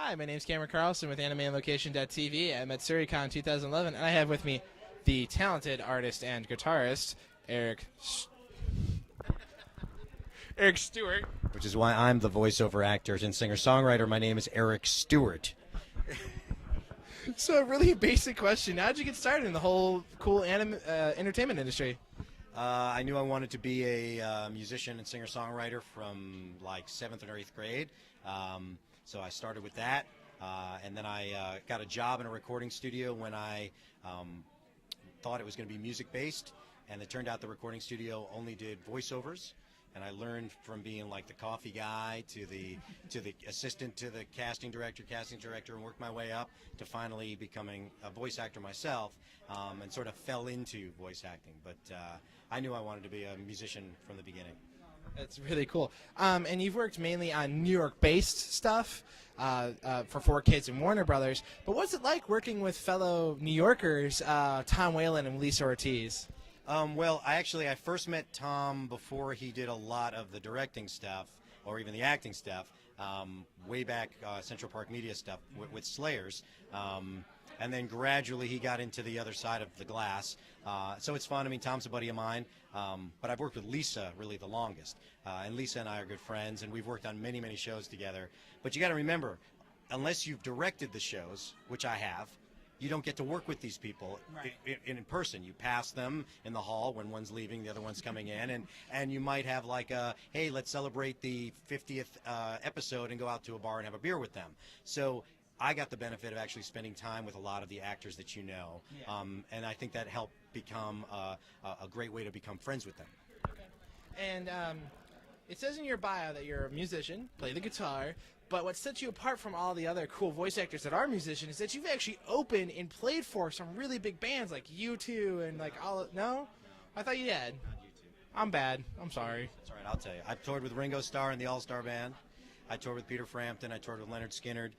Hi, my name's Cameron Carlson with AnimeOnLocation.tv at Matsuricon 2011, and I have with me the talented artist and guitarist, Eric Stuart. Which is why I'm the voiceover actor and singer-songwriter. My name is Eric Stuart. So a really basic question. How'd you get started in the whole cool entertainment industry? I knew I wanted to be a musician and singer-songwriter from like 7th or 8th grade. So I started with that, and then I got a job in a recording studio when I thought it was going to be music-based, and it turned out the recording studio only did voiceovers. And I learned from being like the coffee guy to the assistant to the casting director, and worked my way up to finally becoming a voice actor myself, and sort of fell into voice acting. But I knew I wanted to be a musician from the beginning. That's really cool. And you've worked mainly on New York-based stuff for 4Kids and Warner Brothers. But what's it like working with fellow New Yorkers, Tom Whalen and Lisa Ortiz? Well, I first met Tom before he did a lot of the directing stuff, or even the acting stuff, way back Central Park Media stuff with Slayers. And then gradually he got into the other side of the glass. So it's fun. I mean, Tom's a buddy of mine, but I've worked with Lisa really the longest. And Lisa and I are good friends, and we've worked on many, many shows together. But you got to remember, unless you've directed the shows, which I have, you don't get to work with these people in person. You pass them in the hall when one's leaving, the other one's coming in, and you might have like a, hey, let's celebrate the 50th episode and go out to a bar and have a beer with them. So I got the benefit of actually spending time with a lot of the actors that you know, and I think that helped become a great way to become friends with them. Okay. And it says in your bio that you're a musician, play the guitar, but what sets you apart from all the other cool voice actors that are musicians is that you've actually opened and played for some really big bands like U2 and like no? I thought you had. Not U2. I'm bad. I'm sorry. That's all right, I'll tell you. I've toured with Ringo Starr and the All-Star Band. I toured with Peter Frampton. I toured with Leonard Skinner,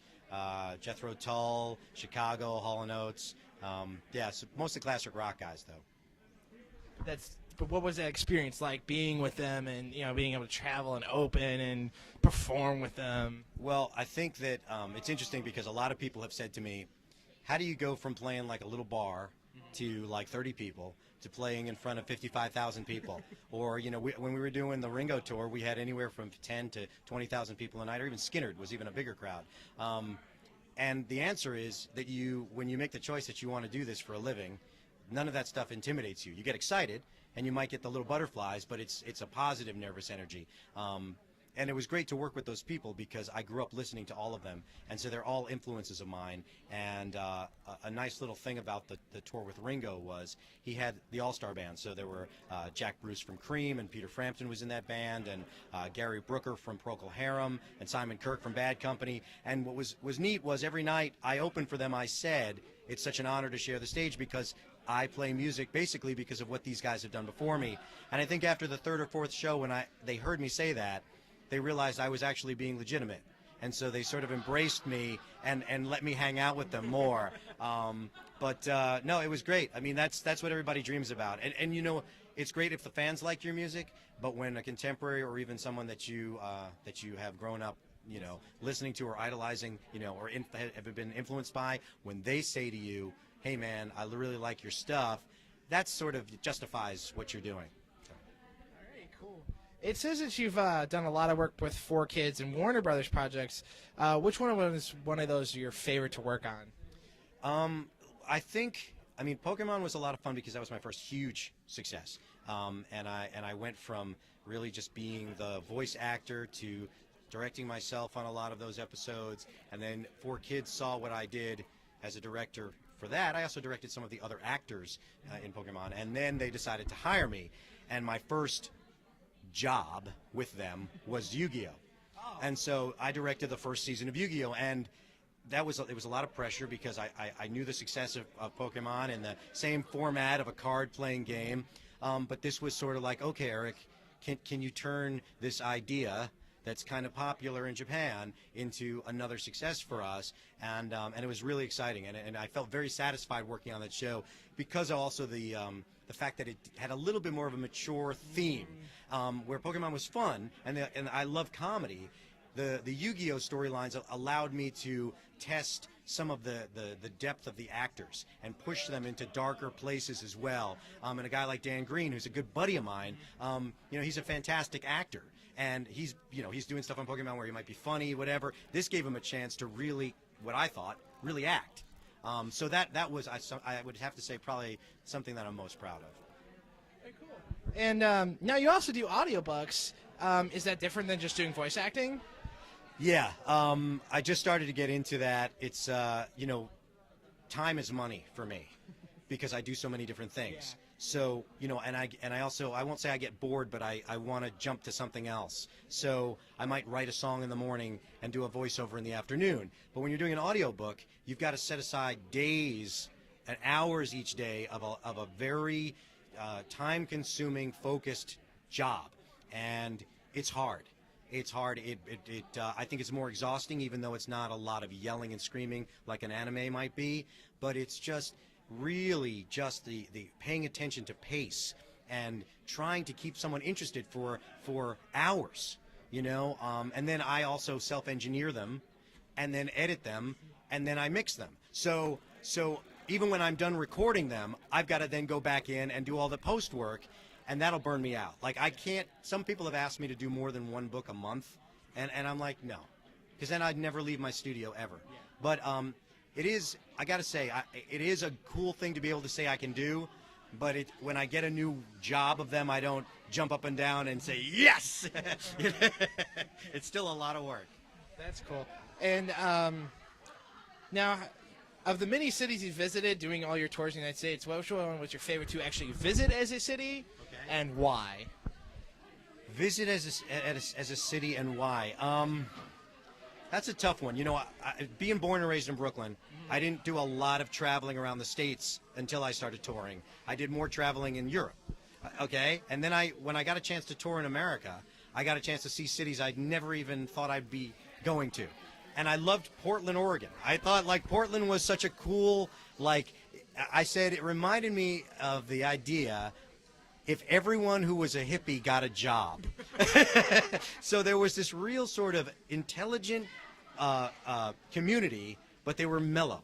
Jethro Tull, Chicago, Hall & Oates. Yeah, so mostly classic rock guys, though. But what was that experience like, being with them and being able to travel and open and perform with them? Well, I think that it's interesting because a lot of people have said to me, how do you go from playing like a little bar to like 30 people to playing in front of 55,000 people? Or, when we were doing the Ringo tour, we had anywhere from 10 to 20,000 people a night, or even Skinner was even a bigger crowd. And the answer is that when you make the choice that you want to do this for a living, none of that stuff intimidates you. You get excited, and you might get the little butterflies, but it's a positive nervous energy. And it was great to work with those people because I grew up listening to all of them, and so they're all influences of mine. And a nice little thing about the tour with Ringo was he had the All-Star Band, so there were Jack Bruce from Cream, and Peter Frampton was in that band, and Gary Brooker from Procol Harum, and Simon Kirke from Bad Company. And what was neat was every night I opened for them, I said, it's such an honor to share the stage because I play music basically because of what these guys have done before me. And I think after the third or fourth show, when they heard me say that, they realized I was actually being legitimate. And so they sort of embraced me and let me hang out with them more. But no, it was great. I mean, that's what everybody dreams about. And it's great if the fans like your music, but when a contemporary or even someone that you have grown up listening to or idolizing, or have been influenced by, when they say to you, hey man, I really like your stuff, that sort of justifies what you're doing. So. All right, cool. It says that you've done a lot of work with 4Kids and Warner Brothers projects. Which one was one of those your favorite to work on? I mean, Pokemon was a lot of fun because that was my first huge success. And I went from really just being the voice actor to directing myself on a lot of those episodes, and then 4Kids saw what I did as a director for that. I also directed some of the other actors in Pokemon, and then they decided to hire me, and my first job with them was Yugioh. And so I directed the first season of Yugioh, and it was a lot of pressure because I knew the success of Pokemon and the same format of a card-playing game, but this was sort of like, okay, Eric, can you turn this idea that's kind of popular in Japan into another success for us? And it was really exciting, and I felt very satisfied working on that show because also the fact that it had a little bit more of a mature theme, where Pokemon was fun and I love comedy. the Yugioh storylines allowed me to test some of the depth of the actors and push them into darker places as well. And a guy like Dan Green, who's a good buddy of mine, he's a fantastic actor. And he's doing stuff on Pokemon where he might be funny, whatever. This gave him a chance to really, what I thought, really act. So that was, I would have to say, probably something that I'm most proud of. Very cool. And now you also do audiobooks. Is that different than just doing voice acting? Yeah, I just started to get into that. It's, time is money for me because I do so many different things. Yeah. So, and I also, I won't say I get bored, but I want to jump to something else. So I might write a song in the morning and do a voiceover in the afternoon. But when you're doing an audiobook, you've got to set aside days and hours each day of a very time-consuming, focused job. And it's hard. It's hard. I think it's more exhausting, even though it's not a lot of yelling and screaming like an anime might be. But it's just really just the paying attention to pace and trying to keep someone interested for hours, and then I also self-engineer them and then edit them and then I mix them. So even when I'm done recording them, I've got to then go back in and do all the post work, and that'll burn me out. Like, I can't, some people have asked me to do more than one book a month, and I'm like, no, because then I'd never leave my studio ever. Yeah. But it is, I got to say, it is a cool thing to be able to say I can do, but when I get a new job of them, I don't jump up and down and say, yes! It's still a lot of work. That's cool. And now, of the many cities you visited doing all your tours in the United States, which one was your favorite to actually visit as a city, and why? Visit as a city and why? That's a tough one. Being born and raised in Brooklyn, I didn't do a lot of traveling around the States until I started touring. I did more traveling in Europe, okay? And then when I got a chance to tour in America, I got a chance to see cities I'd never even thought I'd be going to. And I loved Portland, Oregon. I thought, Portland was such a cool, I said, it reminded me of the idea if everyone who was a hippie got a job. So there was this real sort of intelligent community, but they were mellow.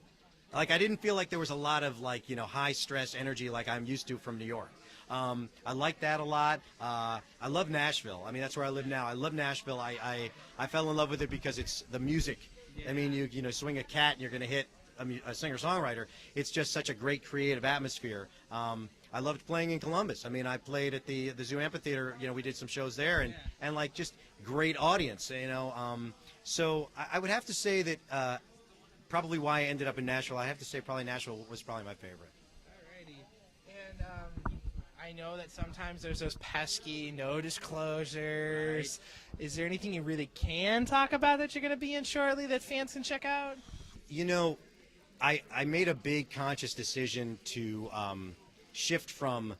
I didn't feel like there was a lot of high stress energy like I'm used to from New York. I like that a lot. I love Nashville. I mean, that's where I live now. I love Nashville. I fell in love with it because it's the music. Yeah. I mean, you swing a cat and you're going to hit a singer-songwriter. It's just such a great creative atmosphere. I loved playing in Columbus. I mean, I played at the Zoo Amphitheater. We did some shows there, and just great audience. So I would have to say that probably why I ended up in Nashville. I have to say probably Nashville was probably my favorite. Alrighty, and I know that sometimes there's those pesky no disclosures. Right. Is there anything you really can talk about that you're going to be in shortly that fans can check out? I made a big conscious decision to shift from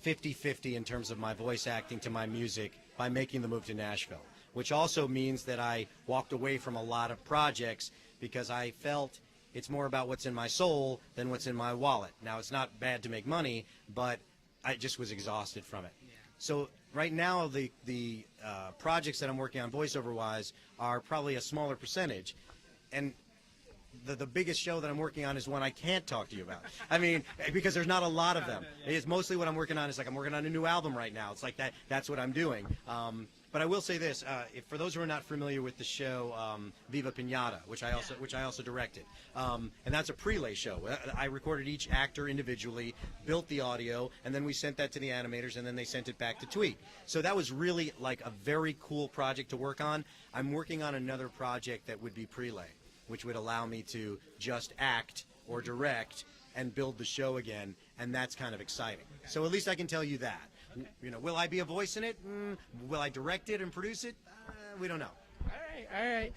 50-50 in terms of my voice acting to my music by making the move to Nashville, which also means that I walked away from a lot of projects because I felt it's more about what's in my soul than what's in my wallet. Now, it's not bad to make money, but I just was exhausted from it. Yeah. So right now, the projects that I'm working on voiceover-wise are probably a smaller percentage, and the biggest show that I'm working on is one I can't talk to you about. I mean, because there's not a lot of them. It's mostly what I'm working on is I'm working on a new album right now. It's like that. That's what I'm doing. But I will say this: for those who are not familiar with the show Viva Pinata, which I also directed, and that's a prelay show. I recorded each actor individually, built the audio, and then we sent that to the animators, and then they sent it back to Tweet. So that was really a very cool project to work on. I'm working on another project that would be prelay, which would allow me to just act or direct and build the show again, and that's kind of exciting. So at least I can tell you that. Will I be a voice in it? Will I direct it and produce it? We don't know. All right.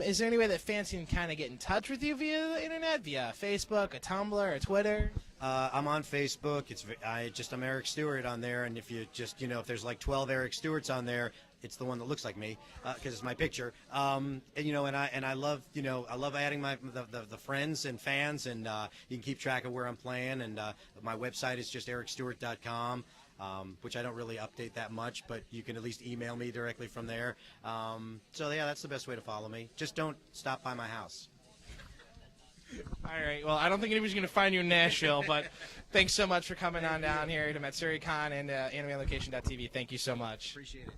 Is there any way that fans can kind of get in touch with you via the internet, via Facebook, a Tumblr, or Twitter? I'm on Facebook. I'm Eric Stuart on there, and if you just, if there's 12 Eric Stewarts on there, it's the one that looks like me because it's my picture. And I love I love adding the friends and fans, and you can keep track of where I'm playing. And my website is just ericstewart.com. which I don't really update that much, but you can at least email me directly from there. So yeah, that's the best way to follow me. Just don't stop by my house. All right. Well, I don't think anybody's going to find you in Nashville, but thanks so much for coming on down here to Matsuricon and AnimeLocation.tv. Thank you so much. Appreciate it.